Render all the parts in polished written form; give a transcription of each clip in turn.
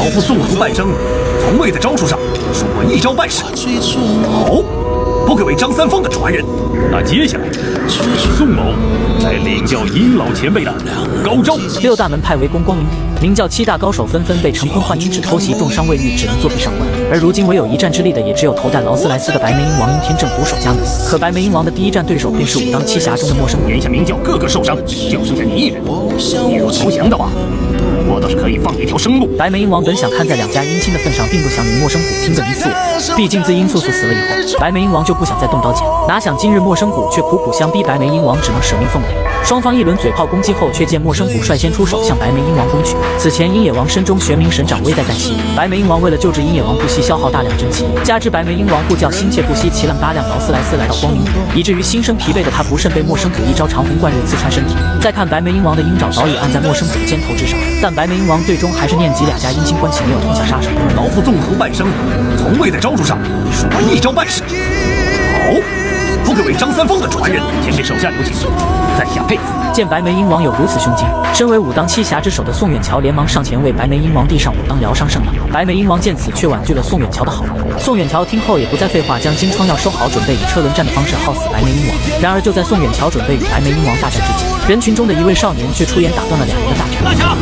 夫纵横半生，从未在招数上输过一招半式。好，不愧为张三丰的传人。那接下来就是宋某在领教殷老前辈的高招。六大门派围攻光明顶，明教七大高手纷纷被成昆幻因指偷袭，重伤未愈，只能作壁上观。而如今唯有一战之力的，也只有头戴劳斯莱斯的白眉鹰王殷天正独守家门。可白眉鹰王的第一战对手便是武当七侠中的陌生。眼下明教个个受伤，就剩下你一人。你若投降的话，我倒是可以放你一条生路。白眉鹰王本想看在两家姻亲的份上，并不想与陌生谷拼个你死我。毕竟自殷素素死了以后，白眉鹰王就不想再动刀剑。哪想今日陌生谷却苦苦相逼，白眉鹰王只能舍命奉陪。双方一轮嘴炮攻击后，却见陌生谷率先出手向白眉鹰王攻去。此前鹰野王身中玄冥神掌危在旦夕，白眉鹰王为了救治鹰野王不惜消耗大量真气，加之白眉鹰王护教心切不惜骑了8辆劳斯莱斯来到光明顶，以至于心生疲惫的他不慎被陌生谷一招长虹贯日刺穿身体。再看白眉鹰王的鹰爪早已按在陌生谷的肩头之上，但白眉鹰王最终还是念及两家姻亲关系，没有痛下杀手。老夫纵横半生，从未在招数上输过一招半式。好，不愧为张三丰的传人。前辈手下留情，在下佩服。见白眉鹰王有如此胸襟，身为武当七侠之首的宋远桥连忙上前为白眉鹰王递上武当疗伤圣药。白眉鹰王见此却婉拒了宋远桥的好意。宋远桥听后也不再废话，将金疮药收好，准备以车轮战的方式耗死白眉鹰王。然而就在宋远桥准备与白眉鹰王大战之际，人群中的一位少年却出言打断了两人的大战。大侠，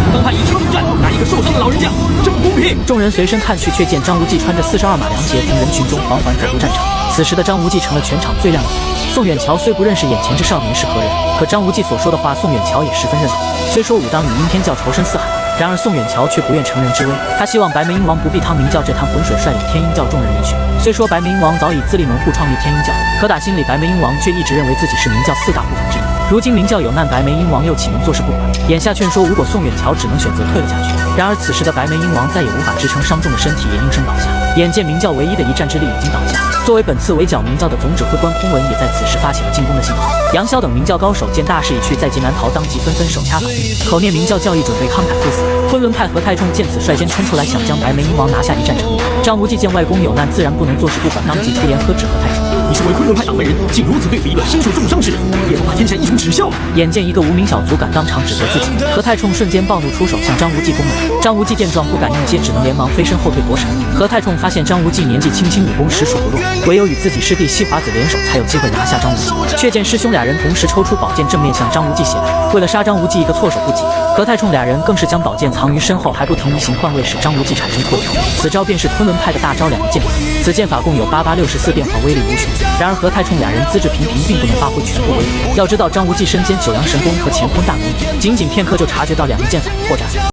武当派以车轮战打一个受伤的老人家，这不公平！众人随身看去，却见张无忌穿着42马良鞋从人群中缓缓走入战场。此时的张无忌成了全场最亮的仔。宋远桥虽不认识眼前之少年是何人，可张无忌所说的话，宋远桥也十分认同。虽说武当与阴天教仇深似海，然而宋远桥却不愿乘人之危。他希望白眉鹰王不必趟明教这滩浑水，率领天鹰教众人离去。虽说白眉鹰王早已自立门户创立天鹰教，可打心里白眉鹰王却一直认为自己是明教4大部分之一。如今明教有难，白眉鹰王又岂能坐视不管？眼下劝说，如果宋远桥只能选择退了下去。然而此时的白眉鹰王再也无法支撑伤重的身体，也应声倒下。眼见明教唯一的一战之力已经倒下，作为本次围剿明教的总指挥官空文也在此时发起了进攻的信号。杨逍等明教高手见大势已去，在劫难逃，当即纷纷手掐反应，口念明教教义，准备慷慨赴死。昆仑派何太冲见此，率先冲出来想将白眉鹰王拿下，一战成名。张无忌见外公有难，自然不能坐视不管，当即出言呵斥何太冲：“你身为昆仑派掌门人，竟如此对付一个身受重伤之人，也不怕天下英雄耻笑了！”眼见一个无名小卒敢当场指责自己，何太冲瞬间暴怒出手向张无忌攻来。张无忌见状不敢应接，只能连忙飞身后退躲闪。何太冲发现张无忌年纪轻轻，武功实属不弱，唯有与自己师弟西华子联手，才有机会拿下张无忌。却见师兄俩人同时抽出宝剑，正面向张无忌袭来。为了杀张无忌一个措手不及，何太冲俩人更是将宝剑藏于身后，还不停移形换位，使张无忌产生错觉。此招便是昆仑派的大招两仪剑法。此剑法共有8864变化，威力无穷。然而何太冲俩人资质平平，并不能发挥全部威力。要知道张无忌身兼九阳神功和乾坤大挪移，仅片刻就察觉到两仪剑法的破绽。